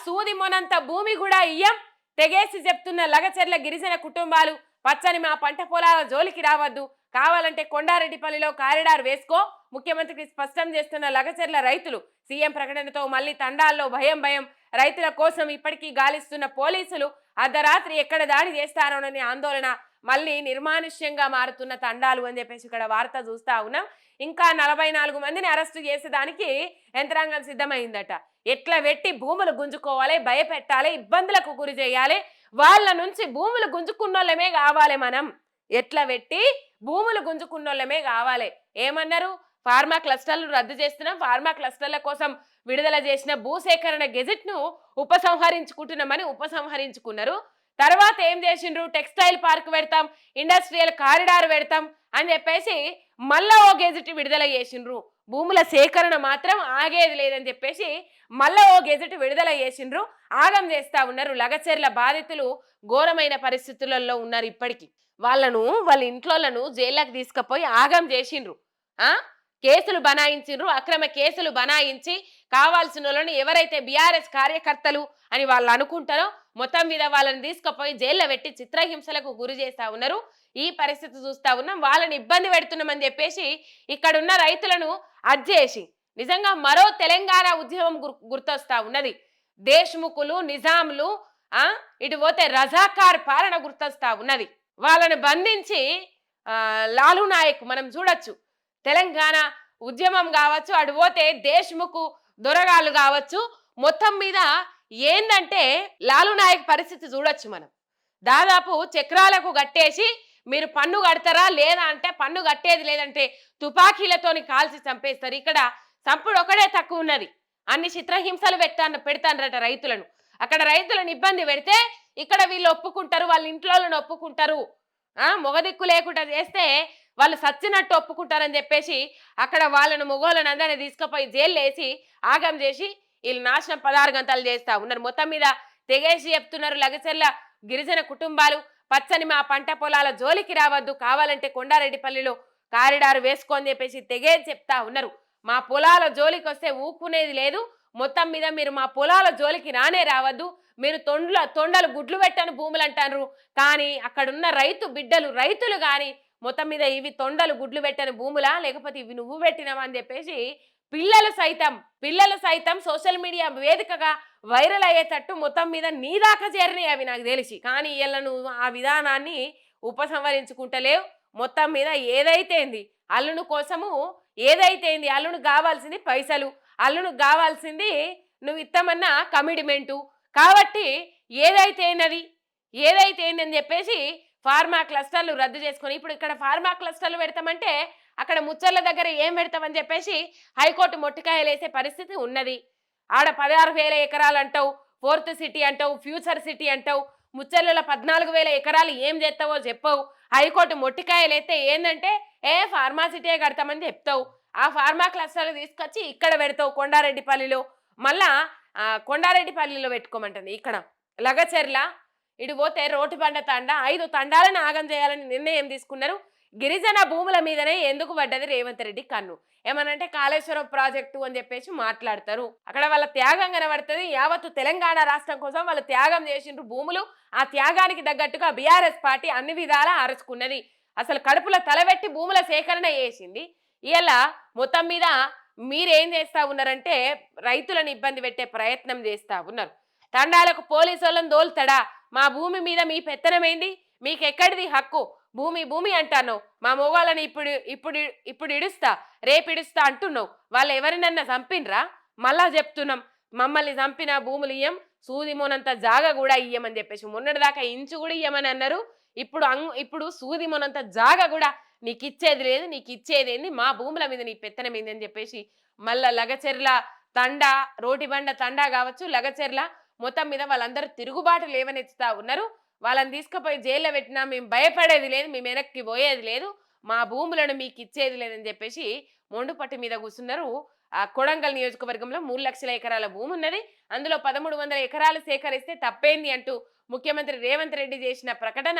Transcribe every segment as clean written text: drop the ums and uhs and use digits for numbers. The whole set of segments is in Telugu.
సూది మొనంత భూమి కూడా ఇయ్యం తెగేసి చెప్తున్న లగచెర్ల గిరిజన కుటుంబాలు పచ్చని మా పంట పొలాల జోలికి రావద్దు, కావాలంటే కొండారెడ్డిపల్లిలో కారిడార్ వేసుకో ముఖ్యమంత్రికి స్పష్టం చేస్తున్న లగచెర్ల రైతులు. సీఎం ప్రకటనతో మళ్ళీ తండాల్లో భయం భయం. రైతుల కోసం ఇప్పటికీ గాలిస్తున్న పోలీసులు అర్ధరాత్రి ఎక్కడ దాడి చేస్తారోనని ఆందోళన. మళ్ళీ నిర్మానుష్యంగా మారుతున్న తండాలు అని చెప్పేసి ఇక్కడ వార్త చూస్తా ఉన్నాం. ఇంకా 44 మందిని అరెస్టు చేసేదానికి యంత్రాంగం సిద్ధమైందట. ఎట్లా పెట్టి భూములు గుంజుకోవాలి, భయపెట్టాలి, ఇబ్బందులకు గురి చేయాలి, వాళ్ళ నుంచి భూములు గుంజుకున్నోళ్ళమే కావాలి. మనం ఎట్లా పెట్టి భూములు గుంజుకున్నోళ్ళమే కావాలి. ఏమన్నారు? ఫార్మా క్లస్టర్లు రద్దు చేస్తున్నాం, ఫార్మా క్లస్టర్ల కోసం విడుదల చేసిన భూసేకరణ గెజెట్ ను ఉపసంహరించుకుంటున్నామని ఉపసంహరించుకున్నారు. తర్వాత ఏం చేసిండ్రు? టెక్స్టైల్ పార్క్ పెడతాం, ఇండస్ట్రియల్ కారిడార్ పెడతాం అని చెప్పేసి మళ్ళా ఓ గెజెట్ విడుదల చేసిండ్రు. భూముల సేకరణ మాత్రం ఆగేది లేదని చెప్పేసి మళ్ళా ఓ గెజెట్ విడుదల చేసిండ్రు. ఆగం చేస్తా ఉన్నారు. లగచెర్ల బాధితులు ఘోరమైన పరిస్థితులలో ఉన్నారు. ఇప్పటికీ వాళ్ళ ఇంట్లోలను జైళ్ళకి తీసుకుపోయి ఆగం చేసిండ్రు. కేసులు బనాయించిండ్రు. అక్రమ కేసులు బనాయించి కావాల్సిన వాళ్ళని ఎవరైతే బీఆర్ఎస్ కార్యకర్తలు అని వాళ్ళు అనుకుంటారో మొత్తం మీద వాళ్ళని తీసుకుపోయి జైల్లో పెట్టి చిత్రహింసలకు గురి చేస్తా ఉన్నారు. ఈ పరిస్థితి చూస్తా ఉన్నాం. వాళ్ళని ఇబ్బంది పెడుతున్నామని చెప్పేసి ఇక్కడున్న రైతులను అడ్జేసి నిజంగా మరో తెలంగాణ ఉద్యమం గుర్తొస్తా ఉన్నది. దేశ్ముఖులు, నిజాంలు, ఇటు పోతే రజాకార్ పాలన గుర్తొస్తా ఉన్నది. వాళ్ళని బంధించి లాలు నాయక్ మనం చూడొచ్చు. తెలంగాణ ఉద్యమం కావచ్చు, అటు పోతే దేశ్ముఖ్ దొరగాళ్ళు కావచ్చు, మొత్తం మీద ఏందంటే లాలు నాయక్ పరిస్థితి చూడొచ్చు. మనం దాదాపు చక్రాలకు కట్టేసి మీరు పన్ను కడతారా లేదా అంటే పన్ను కట్టేది లేదంటే తుపాకీలతోని కాల్చి చంపేస్తారు. ఇక్కడ చంపుడు ఒకటే తక్కువ ఉన్నది, అన్ని చిత్రహింసలు పెడతానరట రైతులను. అక్కడ రైతులను ఇబ్బంది పెడితే ఇక్కడ వీళ్ళు ఒప్పుకుంటారు, వాళ్ళ ఇంట్లోలను ఒప్పుకుంటారు. మొగదిక్కు లేకుండా చేస్తే వాళ్ళు సచ్చినట్టు ఒప్పుకుంటారని చెప్పేసి అక్కడ వాళ్ళను మొగోళ్ళని అందరినీ తీసుకుపోయి జైలు వేసి ఆగం చేసి వీళ్ళు నాశనం 16 గంటలు చేస్తా ఉన్నారు. మొత్తం మీద తెగేసి చెప్తున్నారు లగచెర్ల గిరిజన కుటుంబాలు, పచ్చని మా పంట పొలాల జోలికి రావద్దు, కావాలంటే కొండారెడ్డిపల్లిలో కారిడార్ వేసుకొని చెప్పేసి తెగేసి చెప్తా ఉన్నారు. మా పొలాల జోలికి వస్తే ఊపుకునేది లేదు, మొత్తం మీద మీరు మా పొలాల జోలికి రానే రావద్దు, మీరు తొండలు గుడ్లు పెట్టని భూములు అంటారు. కానీ అక్కడున్న రైతు బిడ్డలు రైతులు కానీ మొత్తం మీద ఇవి తొండలు గుడ్లు పెట్టని భూములా లేకపోతే ఇవి నువ్వు పెట్టినావా అని చెప్పేసి పిల్లలు సైతం సోషల్ మీడియా వేదికగా వైరల్ అయ్యేటట్టు మొత్తం మీద నీ దాకా చేరినాయి అవి నాకు తెలిసి. కానీ వీళ్ళ నువ్వు ఆ విధానాన్ని ఉపసంహరించుకుంటలేవు. మొత్తం మీద ఏదైతేంది అల్లును కోసము ఏదైతేంది అల్లును కావాల్సింది పైసలు, అల్లును కావాల్సింది నువ్వు ఇస్తామన్న కమిట్మెంటు. కాబట్టి ఏదైతే అని చెప్పేసి ఫార్మా క్లస్టర్లు రద్దు చేసుకొని ఇప్పుడు ఇక్కడ ఫార్మా క్లస్టర్లు పెడతామంటే అక్కడ ముచ్చర్ల దగ్గర ఏం పెడతామని చెప్పేసి హైకోర్టు మొట్టికాయలు వేసే పరిస్థితి ఉన్నది. ఆడ 16,000 ఎకరాలు అంటావు, ఫోర్త్ సిటీ అంటావు, ఫ్యూచర్ సిటీ అంటావు, ముచ్చర్లలో 14,000 ఎకరాలు ఏం చేస్తావో చెప్పవు. హైకోర్టు మొట్టికాయలు అయితే ఏంటంటే ఫార్మా సిటీ కడతామని చెప్తావు. ఆ ఫార్మా క్లస్టర్లు తీసుకొచ్చి ఇక్కడ పెడతావు కొండారెడ్డిపల్లిలో. మళ్ళా కొండారెడ్డిపల్లిలో పెట్టుకోమంటుంది. ఇక్కడ లగచెర్ల ఇటు పోతే రోటిబండ తండా 5 తండాలను ఆగం చేయాలని నిర్ణయం తీసుకున్నారు. గిరిజన భూముల మీదనే ఎందుకు పడ్డది రేవంత్ రెడ్డి కన్ను? ఏమనంటే కాళేశ్వరం ప్రాజెక్టు అని చెప్పేసి మాట్లాడతారు. అక్కడ వాళ్ళ త్యాగం కనబడుతుంది. యావత్తు తెలంగాణ రాష్ట్రం కోసం వాళ్ళు త్యాగం చేసిండ్రు భూములు. ఆ త్యాగానికి తగ్గట్టుగా బీఆర్ఎస్ పార్టీ అన్ని విధాలా అరుచుకున్నది. అసలు కడుపులో తలబెట్టి భూముల సేకరణ చేసింది. ఇలా మొత్తం మీద మీరేం చేస్తా ఉన్నారంటే రైతులను ఇబ్బంది పెట్టే ప్రయత్నం చేస్తా ఉన్నారు. తండాలకు పోలీసు వాళ్ళని దోల్తాడా? మా భూమి మీద మీ పెత్తనమేంది? మీకు ఎక్కడిది హక్కు? భూమి అంటాను. మా మొగాళ్ళని ఇప్పుడు ఇడుస్తా, రేపు ఇడుస్తా అంటున్నావు. వాళ్ళు ఎవరినన్నా చంపినరా? మళ్ళా చెప్తున్నాం, మమ్మల్ని చంపిన భూములు ఇయ్యం, సూది మొనంత జాగా కూడా ఇయ్యమని చెప్పేసి మొన్నటిదాకా ఇంచు కూడా ఇయ్యమని అన్నారు. ఇప్పుడు సూది మొనంత జాగా కూడా నీకు ఇచ్చేది లేదు, నీకు ఇచ్చేది ఏంది? మా భూముల మీద నీ పెత్తనం ఏంది అని చెప్పేసి మళ్ళా లగచెర్ల తండా, రోటిబండ తండా కావచ్చు, లగచెర్ల మొత్తం మీద వాళ్ళందరూ తిరుగుబాటు లేవనెత్తుతా ఉన్నారు. వాళ్ళని తీసుకుపోయి జైల్లో పెట్టినా మేము భయపడేది లేదు, మేము వెనక్కి పోయేది లేదు, మా భూములను మీకు ఇచ్చేది లేదని చెప్పేసి మొండుపట్టి మీద కూర్చున్నారు. ఆ కొడంగల్ నియోజకవర్గంలో 3 లక్షల ఎకరాల భూమి ఉన్నది. అందులో 1300 ఎకరాలు సేకరిస్తే తప్పేంది అంటూ ముఖ్యమంత్రి రేవంత్ రెడ్డి చేసిన ప్రకటన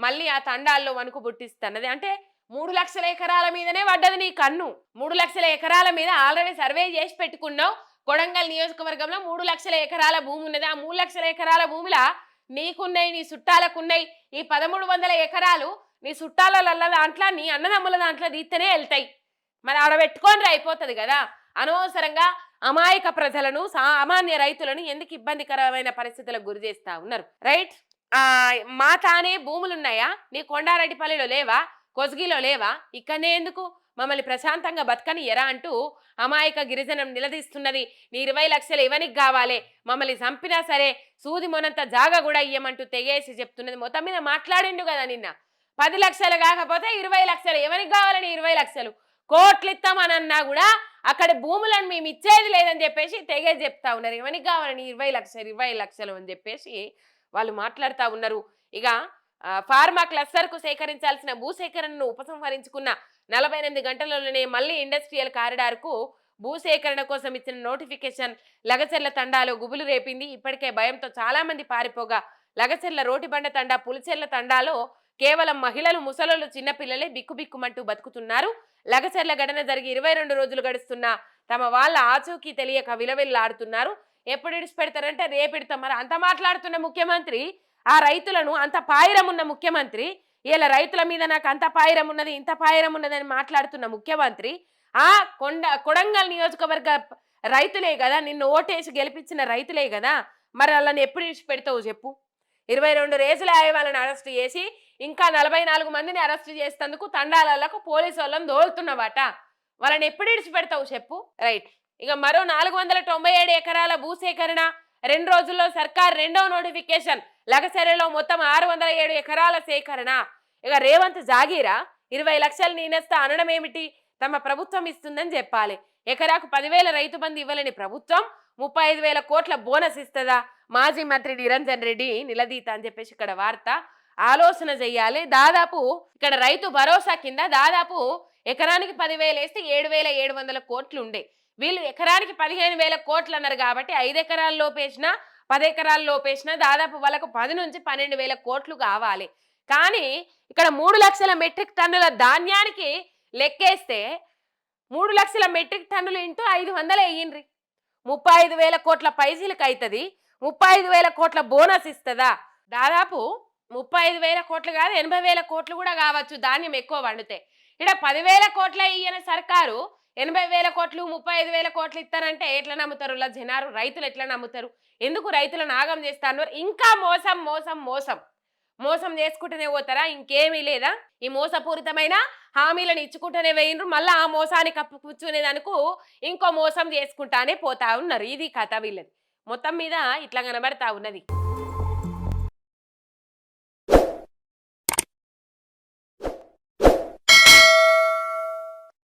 మళ్ళీ ఆ తండాల్లో వణుకు పుట్టిస్తున్నది. అంటే 3 లక్షల ఎకరాల మీదనే పడ్డది నీ కన్ను. 3 లక్షల ఎకరాల మీద ఆల్రెడీ సర్వే చేసి పెట్టుకున్నావు. కొడంగల్ నియోజకవర్గంలో 3 లక్షల ఎకరాల భూమి ఉన్నది. ఆ 3 లక్షల ఎకరాల భూమిలా నీకున్నాయి, నీ చుట్టాలకున్నాయి. ఈ 1300 ఎకరాలు నీ చుట్టాల దాంట్లో, నీ అన్నదమ్ముల దాంట్లో తీస్తేనే వెళ్తాయి. మరి ఆడ పెట్టుకొని అయిపోతుంది కదా. అనవసరంగా అమాయక ప్రజలను, సామాన్య రైతులను ఎందుకు ఇబ్బందికరమైన పరిస్థితులకు గురి చేస్తా ఉన్నారు. రైట్. మా తానే భూములు ఉన్నాయా? నీ కొండారెడ్డిపల్లిలో లేవా? కొస్గిలో లేవా? ఇక్కడనే ఎందుకు మమ్మల్ని ప్రశాంతంగా బతకని ఎరా అంటూ అమాయక గిరిజనం నిలదీస్తున్నది. నీ 20 లక్షలు ఎవరికి కావాలి? మమ్మల్ని చంపినా సరే సూది మొనంత జాగా కూడా ఇయ్యమంటూ తెగేసి చెప్తున్నది. మొత్తం మీద మాట్లాడిండు కదా నిన్న. 10 లక్షలు కాకపోతే 20 లక్షలు. ఎవరికి కావాలని 20 లక్షలు? కోట్లు ఇస్తామనన్నా కూడా అక్కడ భూములను మేము ఇచ్చేది లేదని చెప్పేసి తెగేసి చెప్తా ఉన్నారు. ఎవరికి కావాలని 20 లక్షలు అని చెప్పేసి వాళ్ళు మాట్లాడుతూ ఉన్నారు. ఇక ఫార్మా క్లస్టర్కు సేకరించాల్సిన భూసేకరణను ఉపసంహరించుకున్న 48 గంటలలోనే మళ్ళీ ఇండస్ట్రియల్ కారిడార్కు భూసేకరణ కోసం ఇచ్చిన నోటిఫికేషన్ లగచెర్ల తండాలో గుబులు రేపింది. ఇప్పటికే భయంతో చాలా మంది పారిపోగా లగచెర్ల రోటిబండ తండా, పులిచెర్ల తండాలో కేవలం మహిళలు, ముసలోళ్ళు, చిన్నపిల్లలే బిక్కుబిక్కుమంటూ బతుకుతున్నారు. లగచెర్ల ఘటన జరిగి 22 రోజులు గడుస్తున్నా తమ వాళ్ళ ఆచూకీ తెలియక విలవిల్లాడుతున్నారు. ఎప్పుడు ఇడిచిపెడతారంటే రేపెడతాం. మరి అంత మాట్లాడుతున్న ముఖ్యమంత్రి, ఆ రైతులను అంత పాయిరం ఉన్న ముఖ్యమంత్రి, ఇలా రైతుల మీద నాకు అంత పాయిరం ఉన్నది, ఇంత పాయిరం ఉన్నదని మాట్లాడుతున్న ముఖ్యమంత్రి, ఆ కొడంగల్ నియోజకవర్గ రైతులే కదా, నిన్ను ఓటేసి గెలిపించిన రైతులే కదా, మరి వాళ్ళని ఎప్పుడు ఇడిచిపెడతావు చెప్పు. 22 రోజులు వాళ్ళని అరెస్ట్ చేసి ఇంకా 44 మందిని అరెస్ట్ చేసేందుకు తండాలకు పోలీసు వాళ్ళని దోలుతున్నవాట. వాళ్ళని ఎప్పుడు ఇడిచిపెడతావు చెప్పు. రైట్. ఇక మరో 497 ఎకరాల భూసేకరణ 2 రోజుల్లో సర్కార్ రెండవ నోటిఫికేషన్. లగచెర్లలో మొత్తం 607 ఎకరాల సేకరణ. ఇక రేవంత్ జాగీరా 20 లక్షలు నేనేస్తా అనడం ఏమిటి? తమ ప్రభుత్వం ఇస్తుందని చెప్పాలి. ఎకరాకు 10,000 రైతు బంధు ఇవ్వలేని ప్రభుత్వం 35,000 కోట్ల బోనస్ ఇస్తుందా? మాజీ మంత్రి నిరంజన్ రెడ్డి నిలదీత అని చెప్పేసి ఇక్కడ వార్త. ఆలోచన చెయ్యాలి. దాదాపు ఇక్కడ రైతు భరోసా కింద దాదాపు ఎకరానికి 10,000 వేస్తే 7,700 కోట్లు ఉండే. వీళ్ళు ఎకరానికి 15,000 కోట్లు అన్నారు కాబట్టి 5 ఎకరాల లోపేసినా 10 ఎకరాల లోపేసినా దాదాపు వాళ్ళకు 10 నుంచి 12,000 కోట్లు కావాలి. కానీ ఇక్కడ 3 లక్షల మెట్రిక్ టన్నుల ధాన్యానికి లెక్కేస్తే 3 లక్షల మెట్రిక్ టన్నులు ఇంటూ 500 వేయండి. 35,000 కోట్ల పైసలకు అవుతుంది. 35,000 కోట్ల బోనస్ ఇస్తుందా? దాదాపు 35,000 కోట్లు కాదు, 80,000 కోట్లు కూడా కావచ్చు ధాన్యం ఎక్కువ వండితే. ఇక్కడ 10,000 కోట్ల ఇయ్యని సర్కారు 80,000 కోట్లు 35,000 కోట్లు ఇస్తారంటే ఎట్లా నమ్ముతారు? జనాలు, రైతులు ఎట్లా నమ్ముతారు? ఎందుకు రైతులను ఆగం చేస్తాను? ఇంకా మోసం మోసం మోసం మోసం చేసుకుంటూనే పోతారా? ఇంకేమీ లేదా? ఈ మోసపూరితమైన హామీలను ఇచ్చుకుంటూనే వేయండ్రు. మళ్ళీ ఆ మోసాన్ని కప్పుపుచ్చుకునేదానికి ఇంకో మోసం చేసుకుంటానే పోతా ఉన్నారు. ఇది కథ వీళ్ళది. మొత్తం మీద ఇట్లా కనబడతా ఉన్నది.